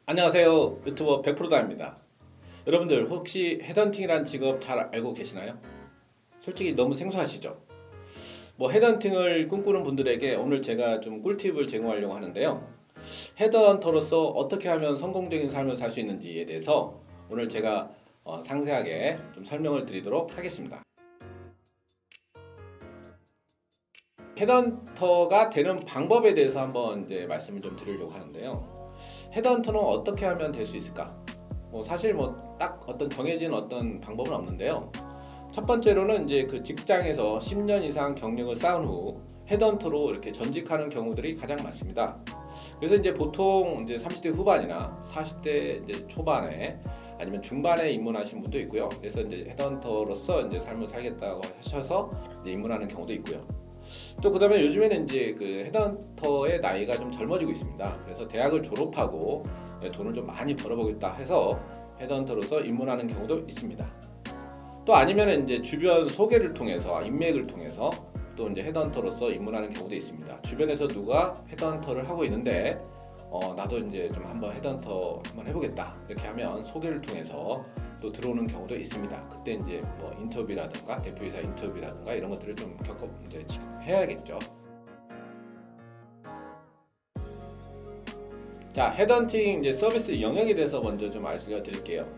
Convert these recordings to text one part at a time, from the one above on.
안녕하세요. 유튜버 100%다입니다. 여러분들 혹시 헤드헌팅이란 직업 잘 알고 계시나요? 솔직히 너무 생소하시죠? 헤드헌팅을 꿈꾸는 분들에게 오늘 제가 좀 꿀팁을 제공하려고 하는데요. 헤드헌터로서 어떻게 하면 성공적인 삶을 살 수 있는지에 대해서 오늘 제가 상세하게 좀 설명을 드리도록 하겠습니다. 헤드헌터가 되는 방법에 대해서 한번 이제 말씀을 좀 드리려고 하는데요. 헤드헌터는 어떻게 하면 될 수 있을까? 사실 딱 어떤 정해진 어떤 방법은 없는데요. 첫 번째로는 이제 그 직장에서 10년 이상 경력을 쌓은 후 헤드헌터로 이렇게 전직하는 경우들이 가장 많습니다. 그래서 이제 보통 이제 30대 후반이나 40대 이제 초반에 아니면 중반에 입문하신 분도 있고요. 그래서 이제 헤드헌터로서 이제 삶을 살겠다고 하셔서 이제 입문하는 경우도 있고요. 또 그다음에 요즘에는 이제 그 헤드헌터의 나이가 좀 젊어지고 있습니다. 그래서 대학을 졸업하고 돈을 좀 많이 벌어보겠다 해서 헤드헌터로서 입문하는 경우도 있습니다. 또 아니면 이제 주변 소개를 통해서 인맥을 통해서 또 이제 헤드헌터로서 입문하는 경우도 있습니다. 주변에서 누가 헤드헌터를 하고 있는데 나도 이제 좀 한번 헤드헌터 한번 해보겠다 이렇게 하면 소개를 통해서 또 들어오는 경우도 있습니다. 그때 이제 인터뷰라든가 대표이사 인터뷰라든가 이런 것들을 좀 이제 해야겠죠. 자, 헤드헌팅 이제 서비스 영역에 대해서 먼저 좀 알려드릴게요.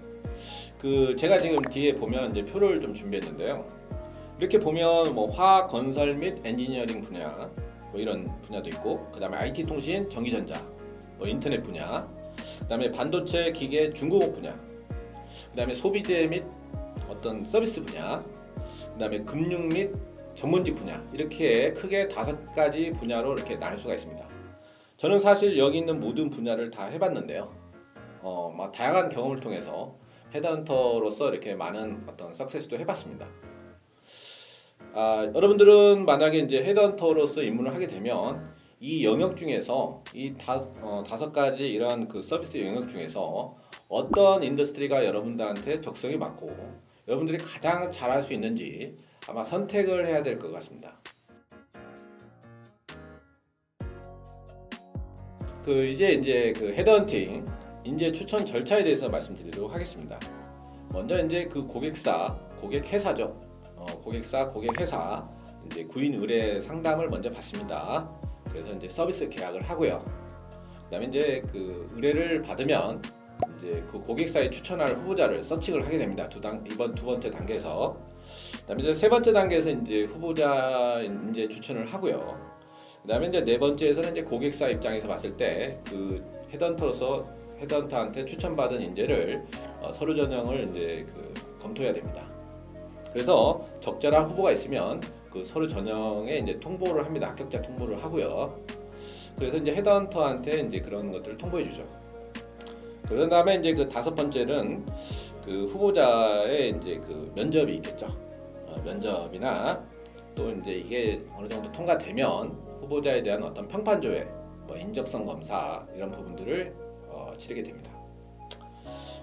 제가 지금 뒤에 보면 이제 표를 좀 준비했는데요. 이렇게 보면 화학, 건설 및 엔지니어링 분야 이런 분야도 있고, 그 다음에 IT 통신, 전기전자, 인터넷 분야, 그 다음에 반도체, 기계, 중공업 분야, 그 다음에 소비재 및 어떤 서비스 분야, 그 다음에 금융 및 전문직 분야, 이렇게 크게 5가지 분야로 이렇게 나눌 수가 있습니다. 저는 사실 여기 있는 모든 분야를 다 해봤는데요. 다양한 경험을 통해서 헤드헌터로서 이렇게 많은 어떤 석세스도 해봤습니다. 여러분들은 만약에 이제 헤드헌터로서 입문을 하게 되면 이 영역 중에서 이 5가지 이런 그 서비스 영역 중에서 어떤 인더스트리가 여러분들한테 적성이 맞고 여러분들이 가장 잘할 수 있는지 아마 선택을 해야 될 것 같습니다. 이제 그 헤드헌팅 인재 추천 절차에 대해서 말씀드리도록 하겠습니다. 먼저 이제 그 고객사, 고객회사죠. 고객사, 고객회사 이제 구인 의뢰 상담을 먼저 받습니다. 그래서 이제 서비스 계약을 하고요. 그다음에 이제 그 의뢰를 받으면 이제 그 고객사에 추천할 후보자를 서칭을 하게 됩니다. 이번 두 번째 단계에서. 그다음에 이제 세 번째 단계에서 이제 후보자 이제 추천을 하고요. 그다음에 이제 네 번째에서는 이제 고객사 입장에서 봤을 때 그 헤드헌터한테 추천받은 인재를 서류 전형을 이제 검토해야 됩니다. 그래서 적절한 후보가 있으면 그 서류 전형에 이제 통보를 합니다. 합격자 통보를 하고요. 그래서 이제 헤드헌터한테 이제 그런 것들을 통보해 주죠. 그런 다음에 이제 그 5번째는 그 후보자의 이제 그 면접이 있겠죠. 면접이나 또 이제 이게 어느 정도 통과되면 후보자에 대한 어떤 평판조회, 인적성 검사 이런 부분들을 치르게 됩니다.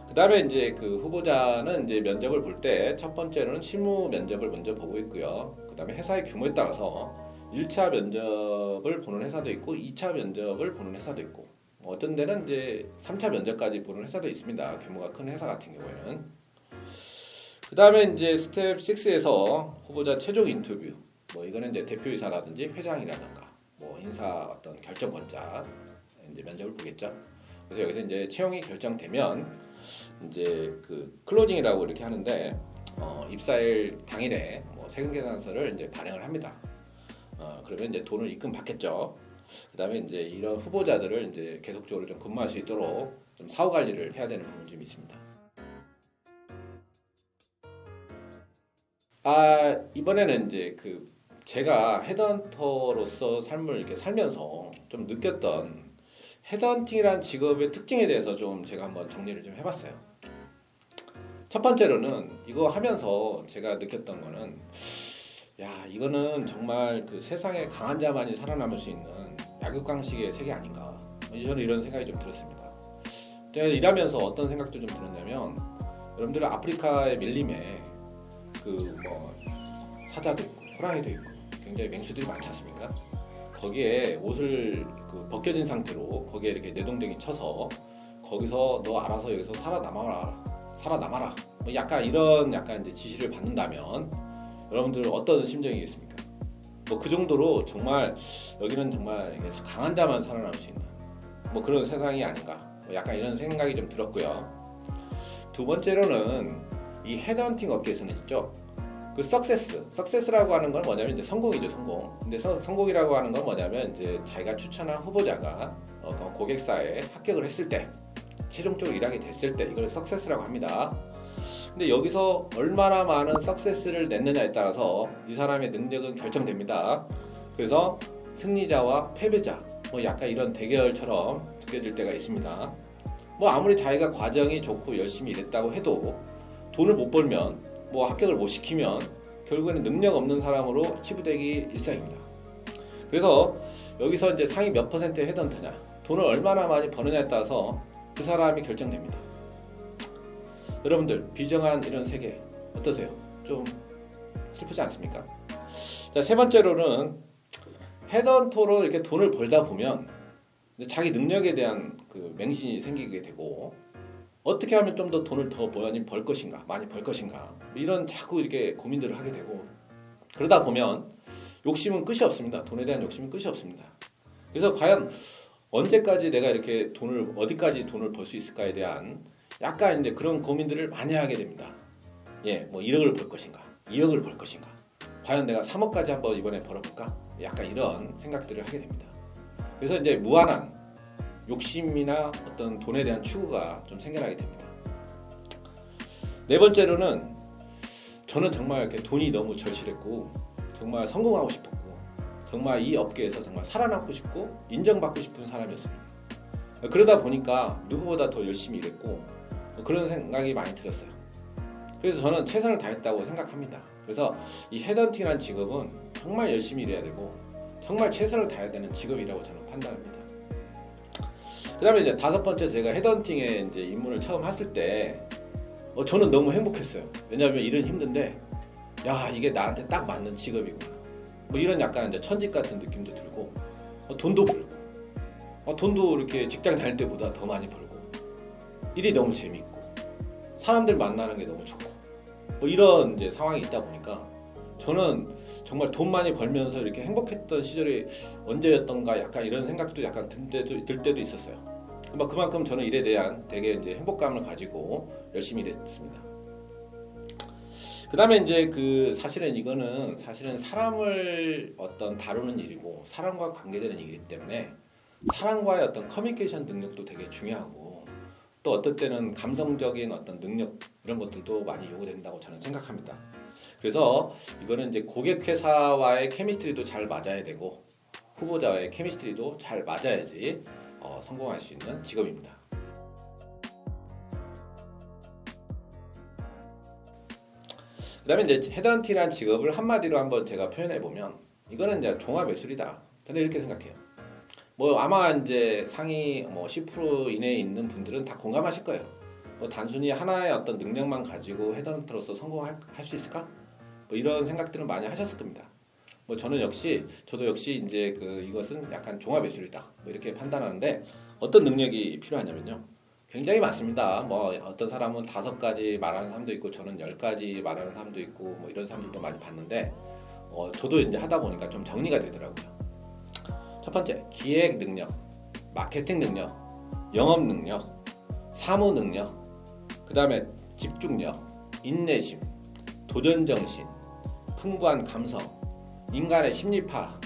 그 다음에 이제 그 후보자는 이제 면접을 볼 때 첫 번째로는 실무 면접을 먼저 보고 있고요. 그 다음에 회사의 규모에 따라서 1차 면접을 보는 회사도 있고 2차 면접을 보는 회사도 있고 어떤 데는 이제 3차 면접까지 보는 회사도 있습니다. 규모가 큰 회사 같은 경우에는. 그 다음에 이제 스텝 6에서 후보자 최종 인터뷰, 이거는 이제 대표이사라든지 회장이라든가 인사 어떤 결정권자 이제 면접을 보겠죠. 그래서 여기서 이제 채용이 결정되면 이제 그 클로징이라고 이렇게 하는데 입사일 당일에 세금 계산서를 이제 발행을 합니다. 그러면 이제 돈을 입금 받겠죠. 그다음에 이제 이런 후보자들을 이제 계속적으로 좀 근무할 수 있도록 좀 사후 관리를 해야 되는 부분이 좀 있습니다. 이번에는 이제 제가 헤드헌터로서 삶을 이렇게 살면서 좀 느꼈던 헤드헌팅이라는 직업의 특징에 대해서 좀 제가 한번 정리를 좀 해봤어요. 첫 번째로는 이거 하면서 제가 느꼈던 거는 이거는 정말 그 세상에 강한 자만이 살아남을 수 있는 약육강식의 세계 아닌가. 저는 이런 생각이 좀 들었습니다. 제가 일하면서 어떤 생각도 좀 들었냐면 여러분들은 아프리카의 밀림에 사자도 있고 호랑이도 있고 굉장히 맹수들이 많지 않습니까? 거기에 옷을 벗겨진 상태로 거기에 이렇게 내동댕이 쳐서 거기서 너 알아서 여기서 살아남아라. 뭐 약간 이런 이제 지시를 받는다면 여러분들은 어떤 심정이겠습니까? 뭐 그 정도로 정말 여기는 정말 강한 자만 살아남을 수 있는 뭐 그런 세상이 아닌가. 뭐 약간 이런 생각이 좀 들었고요. 두 번째로는 이 헤드헌팅 업계에서는 있죠. 그 석세스라고 하는 건 뭐냐면 이제 성공이죠, 성공. 근데 성공이라고 하는 건 뭐냐면 이제 자기가 추천한 후보자가 고객사에 합격을 했을 때, 최종적으로 일하게 됐을 때 이걸 석세스라고 합니다. 근데 여기서 얼마나 많은 석세스를 냈느냐에 따라서 이 사람의 능력은 결정됩니다. 그래서 승리자와 패배자, 뭐 약간 이런 대결처럼 느껴질 때가 있습니다. 뭐 아무리 자기가 과정이 좋고 열심히 일했다고 해도 돈을 못 벌면 뭐 합격을 못 시키면 결국에는 능력 없는 사람으로 치부되기 일상입니다. 그래서 여기서 이제 상위 몇 퍼센트의 헤드헌터냐, 돈을 얼마나 많이 버느냐에 따라서 그 사람이 결정됩니다. 여러분들 비정한 이런 세계 어떠세요? 좀 슬프지 않습니까? 자, 세 번째로는 헤드헌터로 이렇게 돈을 벌다 보면 자기 능력에 대한 그 맹신이 생기게 되고, 어떻게 하면 좀 더 돈을 더 많이 벌 것인가 이런 자꾸 이렇게 고민들을 하게 되고, 그러다 보면 욕심은 끝이 없습니다. 돈에 대한 욕심은 끝이 없습니다. 그래서 과연 언제까지 내가 이렇게 어디까지 돈을 벌 수 있을까에 대한 약간 이제 그런 고민들을 많이 하게 됩니다. 예, 뭐 1억을 벌 것인가, 2억을 벌 것인가, 과연 내가 3억까지 한번 이번에 벌어볼까? 약간 이런 생각들을 하게 됩니다. 그래서 이제 무한한 욕심이나 어떤 돈에 대한 추구가 좀 생겨나게 됩니다. 네 번째로는 저는 정말 이렇게 돈이 너무 절실했고 정말 성공하고 싶었고 정말 이 업계에서 정말 살아남고 싶고 인정받고 싶은 사람이었습니다. 그러다 보니까 누구보다 더 열심히 일했고 그런 생각이 많이 들었어요. 그래서 저는 최선을 다했다고 생각합니다. 그래서 이 헤드헌팅이라는 직업은 정말 열심히 일해야 되고 정말 최선을 다해야 되는 직업이라고 저는 판단합니다. 그 다음에 이제 다섯 번째, 제가 헤드헌팅에 이제 입문을 처음 했을 때 저는 너무 행복했어요. 왜냐하면 일은 힘든데 야, 이게 나한테 딱 맞는 직업이구나. 뭐 이런 약간 이제 천직 같은 느낌도 들고 돈도 벌고 돈도 이렇게 직장 다닐 때보다 더 많이 벌고 일이 너무 재밌고 사람들 만나는 게 너무 좋고 뭐 이런 이제 상황이 있다 보니까 저는 정말 돈 많이 벌면서 이렇게 행복했던 시절이 언제였던가 약간 이런 생각도 약간 들 때도 있었어요. 그만큼 저는 일에 대한 되게 이제 행복감을 가지고 열심히 일했습니다. 그 다음에 이제 사실은 사람을 다루는 일이고 사람과 관계되는 일이기 때문에 사람과의 어떤 커뮤니케이션 능력도 되게 중요하고 또 어떨 때는 감성적인 어떤 능력 이런 것들도 많이 요구된다고 저는 생각합니다. 그래서 이거는 이제 고객회사와의 케미스트리도 잘 맞아야 되고 후보자와의 케미스트리도 잘 맞아야지 성공할 수 있는 직업입니다. 그 다음에 이제 헤드헌팅이라는 직업을 한마디로 한번 제가 표현해 보면 이거는 이제 종합 예술이다. 저는 이렇게 생각해요. 뭐 아마 이제 상위 10% 이내에 있는 분들은 다 공감하실 거예요. 뭐 단순히 하나의 어떤 능력만 가지고 헤드헌터로서 성공할 수 있을까? 뭐 이런 생각들은 많이 하셨을 겁니다. 뭐 저도 역시 이제 이것은 약간 종합 예술이다. 뭐 이렇게 판단하는데 어떤 능력이 필요하냐면요. 굉장히 많습니다. 뭐 어떤 사람은 5가지 말하는 사람도 있고 저는 10가지 말하는 사람도 있고 뭐 이런 사람들도 많이 봤는데 저도 이제 하다 보니까 좀 정리가 되더라고요. 첫 번째, 기획 능력, 마케팅 능력, 영업 능력, 사무 능력, 그 다음에 집중력, 인내심, 도전 정신, 풍부한 감성, 인간의 심리파,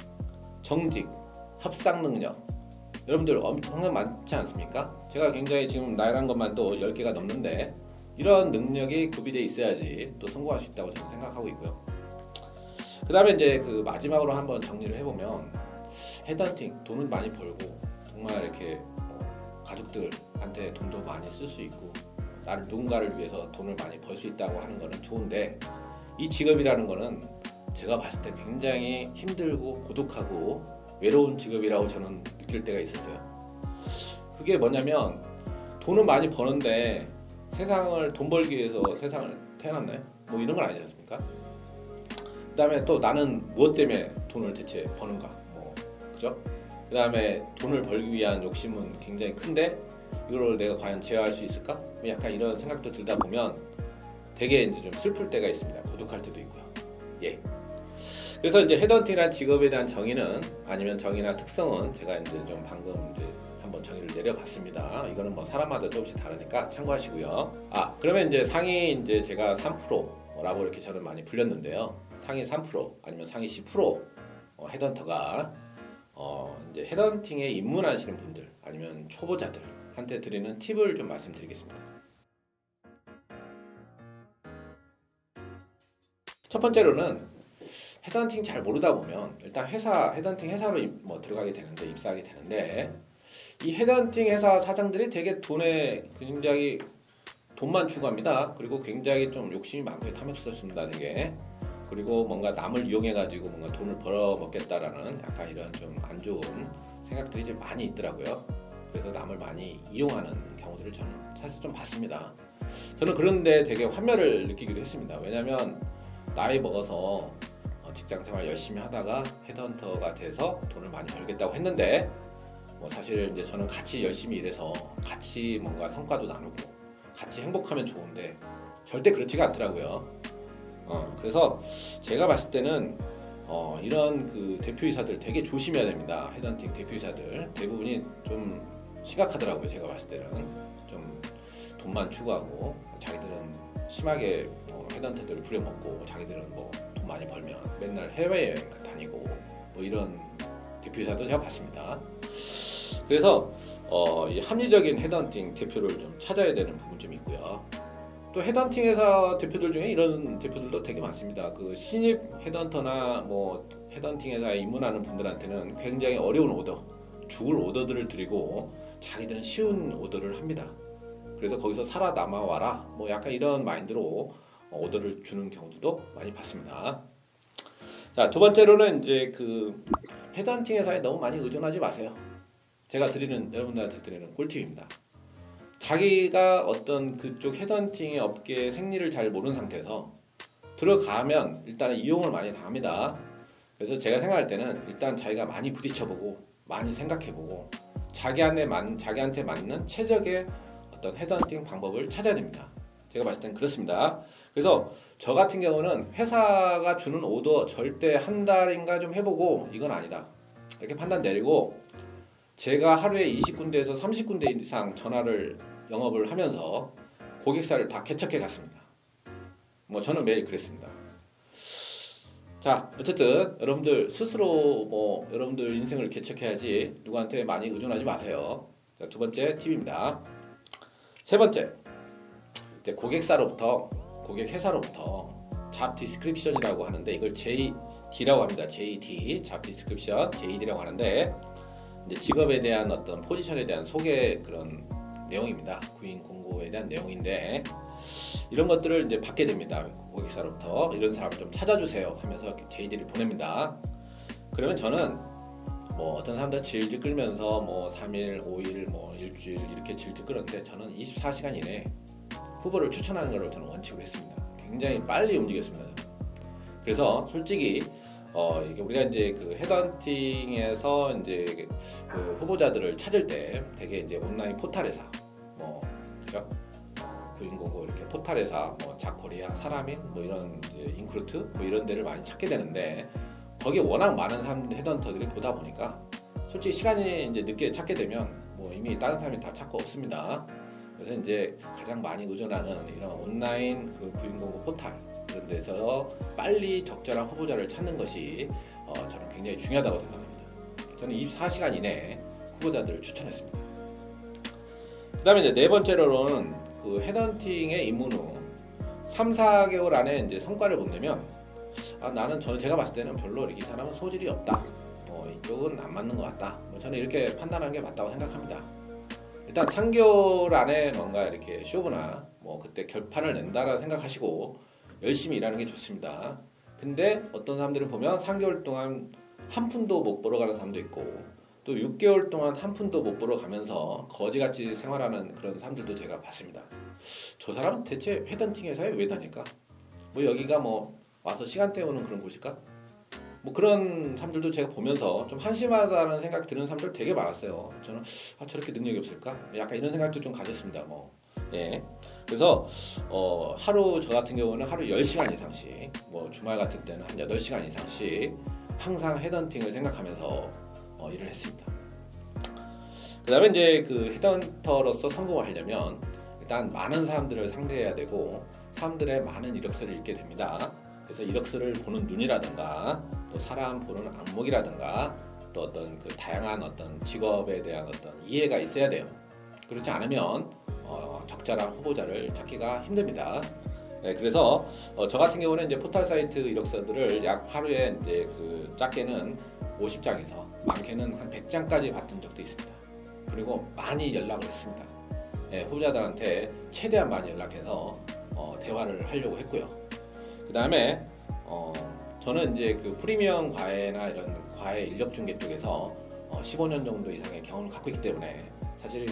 정직, 협상 능력. 여러분들 엄청 많지 않습니까? 제가 굉장히 지금 나열한 것만 또 10개가 넘는데 이런 능력이 구비되어 있어야지 또 성공할 수 있다고 저는 생각하고 있고요. 그 다음에 이제 마지막으로 한번 정리를 해보면 헤드헌팅, 돈은 많이 벌고 정말 이렇게 가족들한테 돈도 많이 쓸 수 있고 누군가를 위해서 돈을 많이 벌 수 있다고 하는 거는 좋은데 이 직업이라는 거는 제가 봤을 때 굉장히 힘들고 고독하고 외로운 직업이라고 저는 느낄 때가 있었어요. 그게 뭐냐면 돈은 많이 버는데 돈 벌기 위해서 세상을 태어났나요? 뭐 이런 건 아니지 않습니까? 그 다음에 또 나는 무엇 때문에 돈을 대체 버는가? 뭐 그 많죠. 그 다음에 돈을 벌기 위한 욕심은 굉장히 큰데 이걸 내가 과연 제어할 수 있을까? 뭐 약간 이런 생각도 들다 보면 되게 이제 좀 슬플 때가 있습니다. 고독할 때도 있고요. 예. 그래서 이제 헤드헌팅이라는 직업에 대한 정의는 아니면 정의나 특성은 제가 이제 좀 방금 이제 한번 정의를 내려봤습니다. 이거는 뭐 사람마다 조금씩 다르니까 참고하시고요. 그러면 이제 상위 이제 제가 3%라고 이렇게 저는 많이 불렸는데요. 상위 3% 아니면 상위 10% 헤드헌터가 이제 헤드헌팅에 입문하시는 분들 아니면 초보자들한테 드리는 팁을 좀 말씀드리겠습니다. 첫 번째로는 헤드헌팅 잘 모르다 보면 일단 헤드헌팅 회사로 뭐 들어가게 되는데 입사하게 되는데 이 헤드헌팅 회사 사장들이 되게 굉장히 돈만 추구합니다. 그리고 굉장히 좀 욕심이 많고 탐욕스럽습니다. 되게. 그리고 뭔가 남을 이용해가지고 뭔가 돈을 벌어 먹겠다라는 약간 이런 좀 안 좋은 생각들이 좀 많이 있더라고요. 그래서 남을 많이 이용하는 경우들을 저는 사실 좀 봤습니다. 저는 그런데 되게 환멸을 느끼기도 했습니다. 왜냐하면 나이 먹어서 직장생활 열심히 하다가 헤드헌터가 돼서 돈을 많이 벌겠다고 했는데 뭐 사실 이제 저는 같이 열심히 일해서 같이 뭔가 성과도 나누고 같이 행복하면 좋은데 절대 그렇지가 않더라고요. 그래서 제가 봤을 때는 이런 그 대표이사들 되게 조심해야 됩니다. 헤드헌팅 대표이사들 대부분이 좀 심각하더라고요. 제가 봤을 때는 좀 돈만 추구하고 자기들은 심하게 헤드헌터들을 부려먹고 자기들은 뭐 돈 많이 벌면 맨날 해외여행 다니고 뭐 이런 대표이사도 제가 봤습니다. 그래서 이 합리적인 헤드헌팅 대표를 좀 찾아야 되는 부분 좀 있고요. 또 헤드헌팅 회사 대표들 중에 이런 대표들도 되게 많습니다. 그 신입 헤드헌터나 뭐 헤드헌팅 회사에 입문하는 분들한테는 굉장히 어려운 죽을 오더들을 드리고 자기들은 쉬운 오더를 합니다. 그래서 거기서 살아남아 와라 뭐 약간 이런 마인드로 오더를 주는 경우도 많이 봤습니다. 자, 두 번째로는 이제 그 헤드헌팅 회사에 너무 많이 의존하지 마세요. 제가 여러분들한테 드리는 꿀팁입니다. 자기가 어떤 그쪽 헤드헌팅의 업계의 생리를 잘 모르는 상태에서 들어가면 일단은 이용을 많이 당합니다. 그래서 제가 생각할 때는 일단 자기가 많이 부딪혀보고 많이 생각해보고 자기한테 맞는 최적의 어떤 헤드헌팅 방법을 찾아야 됩니다. 제가 봤을 땐 그렇습니다. 그래서 저 같은 경우는 회사가 주는 오더 절대 한 달인가 좀 해보고 이건 아니다 이렇게 판단 내리고 제가 하루에 20군데에서 30군데 이상 영업을 하면서 고객사를 다 개척해 갔습니다. 뭐 저는 매일 그랬습니다. 자, 어쨌든 여러분들 스스로 여러분들 인생을 개척해야지 누구한테 많이 의존하지 마세요. 자, 두 번째 팁입니다. 세 번째, 이제 고객회사로부터 잡 디스크립션이라고 하는데 이걸 JD라고 합니다. JD, 잡 디스크립션, JD라고 하는데 이제 직업에 대한 어떤 포지션에 대한 소개 그런 내용입니다. 구인 공고에 대한 내용인데 이런 것들을 이제 받게 됩니다. 고객사로부터 이런 사람을 좀 찾아주세요 하면서 JD를 보냅니다. 그러면 저는 뭐 어떤 사람들은 질질 끌면서 뭐 3일, 5일, 뭐 일주일 이렇게 질질 끌었는데 저는 24시간 이내에 후보를 추천하는 걸 저는 원칙으로 했습니다. 굉장히 빨리 움직였습니다. 그래서 솔직히 이게 우리가 이제 그 헤드헌팅에서 이제 그 후보자들을 찾을 때 되게 이제 온라인 포털회사 그죠? 구인공고 이렇게 포털회사 자코리아, 사람인 뭐 이런 이제 인크루트 뭐 이런 데를 많이 찾게 되는데 거기에 워낙 많은 헤드헌터들이 보다 보니까 솔직히 시간이 이제 늦게 찾게 되면 뭐 이미 다른 사람이 다 찾고 없습니다. 그래서 이제 가장 많이 의존하는 이런 온라인 그 구인공고 포털 이런 데서 빨리 적절한 후보자를 찾는 것이 저는 굉장히 중요하다고 생각합니다. 저는 24시간 이내에 후보자들을 추천했습니다. 그 다음에 이제 네 번째로는 그 헤드헌팅에 입문 후 3, 4개월 안에 이제 성과를 못 내면 제가 봤을 때는 별로 이 사람은 소질이 없다. 이쪽은 안 맞는 것 같다. 저는 이렇게 판단하는 게 맞다고 생각합니다. 일단 3개월 안에 뭔가 이렇게 쇼부나 그때 결판을 낸다라 생각하시고 열심히 일하는 게 좋습니다. 근데 어떤 사람들은 보면 3개월 동안 한 푼도 못 벌어가는 사람도 있고 또 6개월 동안 한 푼도 못 벌어가면서 거지같이 생활하는 그런 사람들도 제가 봤습니다. 저 사람은 대체 헤드헌팅 회사에 왜 다닐까? 여기가 와서 시간 때우는 그런 곳일까? 뭐 그런 사람들도 제가 보면서 좀 한심하다는 생각이 드는 사람들 되게 많았어요. 저는 저렇게 능력이 없을까? 약간 이런 생각도 좀 가졌습니다. 뭐. 예. 그래서 하루 저 같은 경우는 하루 10시간 이상씩, 뭐 주말 같은 때는 한 8시간 이상씩 항상 헤드헌팅을 생각하면서 일을 했습니다. 그다음에 이제 그 헤드헌터로서 성공을 하려면 일단 많은 사람들을 상대해야 되고 사람들의 많은 이력서를 읽게 됩니다. 그래서 이력서를 보는 눈이라든가 또 사람 보는 안목이라든가 또 어떤 그 다양한 어떤 직업에 대한 어떤 이해가 있어야 돼요. 그렇지 않으면 적절한 후보자를 찾기가 힘듭니다. 네, 그래서 저 같은 경우는 이제 포털 사이트 이력서들을 약 하루에 이제 그 작게는 50장에서 많게는 한 100장까지 받은 적도 있습니다. 그리고 많이 연락을 했습니다. 네, 후보자들한테 최대한 많이 연락해서 대화를 하려고 했고요. 그 다음에 저는 이제 그 프리미엄 과외나 이런 과외 인력 중개 쪽에서 15년 정도 이상의 경험을 갖고 있기 때문에 사실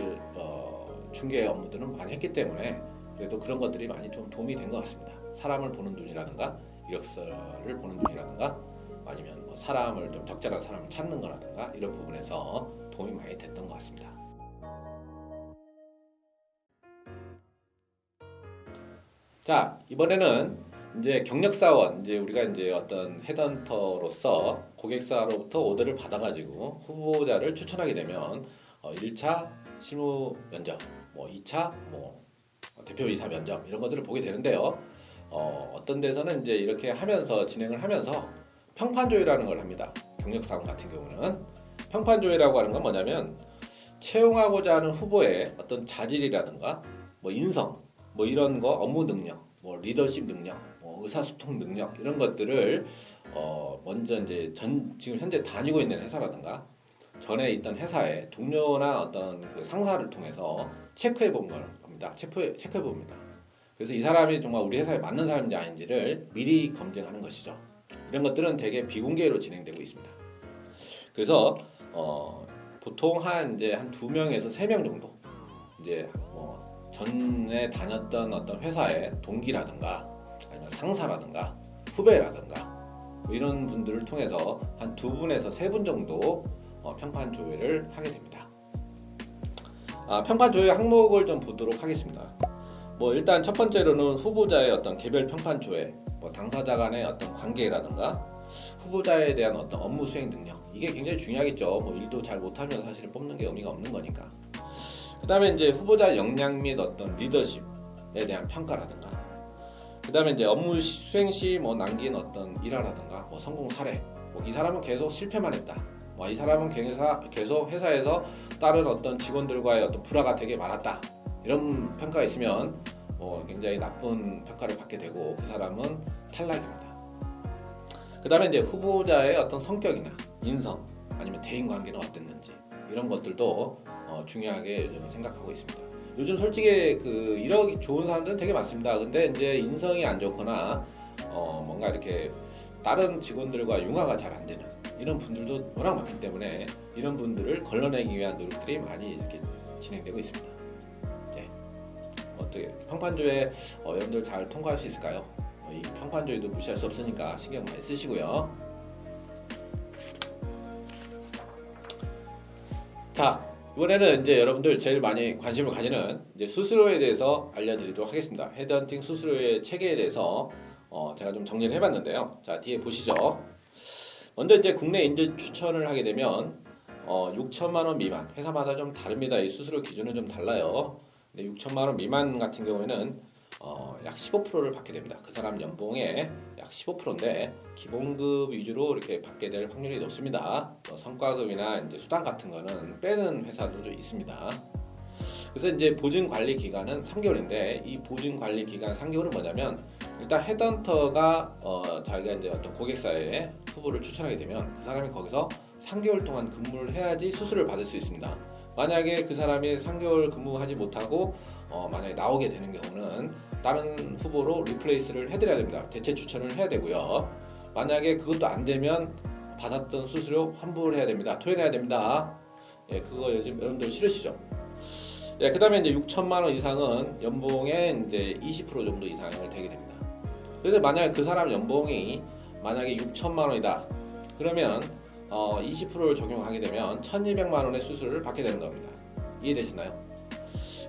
중개 업무들은 많이 했기 때문에 그래도 그런 것들이 많이 좀 도움이 된 것 같습니다. 사람을 보는 눈이라든가 이력서를 보는 눈이라든가 아니면 뭐 사람을 좀 적절한 사람을 찾는 거라든가 이런 부분에서 도움이 많이 됐던 것 같습니다. 자, 이번에는 이제 경력사원, 이제 우리가 이제 어떤 헤드헌터로서 고객사로부터 오더를 받아가지고 후보자를 추천하게 되면 1차 실무 면접, 뭐 2차 뭐 대표이사 면접 이런 것들을 보게 되는데요. 어떤 데서는 이제 이렇게 하면서 진행을 하면서 평판조회라는 걸 합니다. 경력사원 같은 경우는 평판조회라고 하는 건 뭐냐면 채용하고자 하는 후보의 어떤 자질이라든가 뭐 인성, 뭐 이런 거 업무 능력, 뭐 리더십 능력, 뭐 의사소통 능력 이런 것들을 먼저 이제 지금 현재 다니고 있는 회사라든가 전에 있던 회사의 동료나 어떤 그 상사를 통해서 체크해 본 겁니다. 체크해 봅니다. 그래서 이 사람이 정말 우리 회사에 맞는 사람인지 아닌지를 미리 검증하는 것이죠. 이런 것들은 되게 비공개로 진행되고 있습니다. 그래서 보통 한 2명에서 3명 정도 이제 전에 다녔던 어떤 회사의 동기라든가 아니면 상사라든가 후배라든가 뭐 이런 분들을 통해서 한 2분에서 3분 정도 평판 조회를 하게 됩니다. 평판 조회 항목을 좀 보도록 하겠습니다. 뭐 일단 첫 번째로는 후보자의 어떤 개별 평판 조회, 뭐 당사자 간의 어떤 관계라든가 후보자에 대한 어떤 업무 수행 능력 이게 굉장히 중요하겠죠. 뭐 일도 잘 못하면 사실은 뽑는 게 의미가 없는 거니까. 그 다음에 이제 후보자 역량 및 어떤 리더십에 대한 평가라든가 그 다음에 이제 업무 수행 시 뭐 남긴 어떤 일화라든가 뭐 성공 사례 뭐 이 사람은 계속 실패만 했다 뭐 이 사람은 계속 회사에서 다른 어떤 직원들과의 어떤 불화가 되게 많았다 이런 평가가 있으면 굉장히 나쁜 평가를 받게 되고 그 사람은 탈락입니다. 그 다음에 이제 후보자의 어떤 성격이나 인성 아니면 대인관계는 어땠는지 이런 것들도 중요하게 요즘 생각하고 있습니다. 요즘 솔직히 그 이력이 좋은 사람들은 되게 많습니다. 근데 이제 인성이 안 좋거나 뭔가 이렇게 다른 직원들과 융화가 잘 안 되는 이런 분들도 워낙 많기 때문에 이런 분들을 걸러내기 위한 노력들이 많이 이렇게 진행되고 있습니다. 네. 어떻게 평판조회 여러분들 잘 통과할 수 있을까요? 이 평판조회도 무시할 수 없으니까 신경 많이 쓰시고요. 자, 이번에는 이제 여러분들 제일 많이 관심을 가지는 이제 수수료에 대해서 알려드리도록 하겠습니다. 헤드헌팅 수수료의 체계에 대해서 제가 좀 정리를 해봤는데요. 자, 뒤에 보시죠. 먼저 이제 국내 인재 추천을 하게 되면 6천만 원 미만, 회사마다 좀 다릅니다. 이 수수료 기준은 좀 달라요. 근데 6천만 원 미만 같은 경우에는 약 15%를 받게 됩니다. 그 사람 연봉의 약 15%인데 기본급 위주로 이렇게 받게 될 확률이 높습니다. 성과급이나 이제 수당 같은 거는 빼는 회사도 있습니다. 그래서 이제 보증 관리 기간은 3개월인데 이 보증 관리 기간 3개월은 뭐냐면 일단 헤드헌터가 자기가 이제 어떤 고객사에 후보를 추천하게 되면 그 사람이 거기서 3개월 동안 근무를 해야지 수수료를 받을 수 있습니다. 만약에 그 사람이 3개월 근무하지 못하고 만약에 나오게 되는 경우는 다른 후보로 리플레이스를 해드려야 됩니다. 대체 추천을 해야 되고요. 만약에 그것도 안 되면 받았던 수수료 환불을 해야 됩니다. 토해내야 됩니다. 예, 그거 요즘 여러분들 싫으시죠? 예, 그 다음에 이제 6천만 원 이상은 연봉의 이제 20% 정도 이상을 되게 됩니다. 그래서 만약에 그 사람 연봉이 만약에 6천만 원이다. 그러면 20%를 적용하게 되면 1,200만 원의 수수료를 받게 되는 겁니다. 이해되시나요?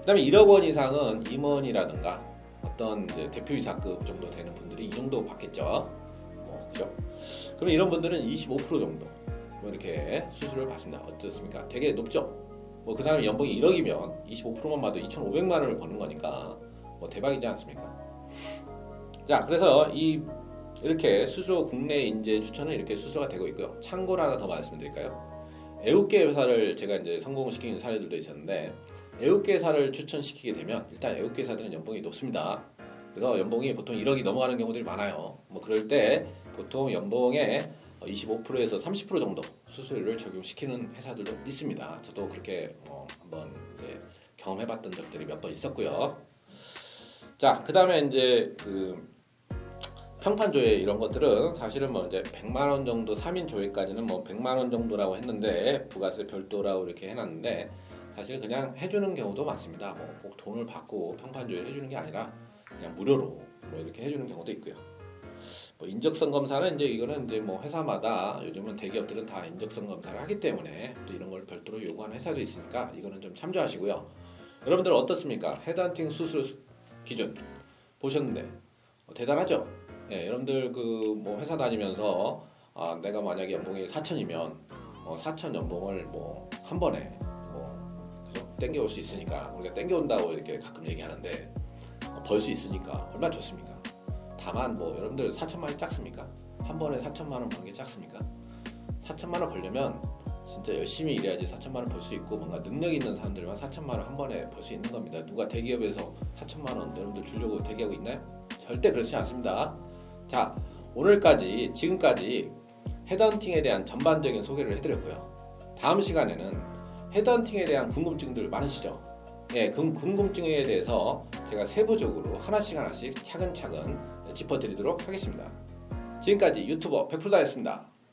그다음에 1억 원 이상은 임원이라든가 어떤 이제 대표이사급 정도 되는 분들이 이 정도 받겠죠. 그죠? 그럼 이런 분들은 25% 정도 이렇게 수수료를 받습니다. 어떻습니까? 되게 높죠? 그 사람이 연봉이 1억이면 25%만 봐도 2,500만 원을 버는 거니까 대박이지 않습니까? 자, 그래서 이렇게 수수료 국내 인재 추천은 이렇게 수수료가 되고 있고요. 참고로 하나 더 말씀드릴까요? 애국계 회사를 제가 이제 성공시키는 사례들도 있었는데, 애국계 회사를 추천시키게 되면 일단 애국계 회사들은 연봉이 높습니다. 그래서 연봉이 보통 1억이 넘어가는 경우들이 많아요. 그럴 때 보통 연봉의 25%에서 30% 정도 수수료를 적용시키는 회사들도 있습니다. 저도 그렇게 한번 이제 경험해봤던 적들이 몇 번 있었고요. 자, 그 다음에 이제 평판 조회 이런 것들은 사실은 이제 100만 원 정도 3인 조회까지는 100만 원 정도라고 했는데 부가세 별도라고 이렇게 해놨는데 사실 그냥 해주는 경우도 많습니다. 꼭 돈을 받고 평판 조회를 해주는 게 아니라 그냥 무료로 이렇게 해주는 경우도 있고요. 인적성 검사는 이거는 회사마다 요즘은 대기업들은 다 인적성 검사를 하기 때문에 또 이런 걸 별도로 요구하는 회사도 있으니까 이거는 좀 참조하시고요. 여러분들 어떻습니까? 헤드헌팅 수수료 기준 보셨는데 대단하죠? 네, 여러분들 회사 다니면서 내가 만약에 연봉이 4천이면 4천 연봉을 한 번에 계속 땡겨올 수 있으니까 우리가 땡겨온다고 이렇게 가끔 얘기하는데 벌 수 있으니까 얼마나 좋습니까? 다만 여러분들 4천만 원이 작습니까? 한 번에 4천만 원 버는 게 작습니까? 4천만 원 벌려면 진짜 열심히 일해야지 4천만 원 벌 수 있고 뭔가 능력 있는 사람들만 4천만 원 한 번에 벌 수 있는 겁니다. 누가 대기업에서 4천만 원 여러분들 주려고 대기하고 있나요? 절대 그렇지 않습니다. 자, 지금까지 헤드헌팅에 대한 전반적인 소개를 해드렸고요. 다음 시간에는 헤드헌팅에 대한 궁금증들 많으시죠? 네, 그 궁금증에 대해서 제가 세부적으로 하나씩 차근차근 짚어드리도록 하겠습니다. 지금까지 유튜버 100%다였습니다.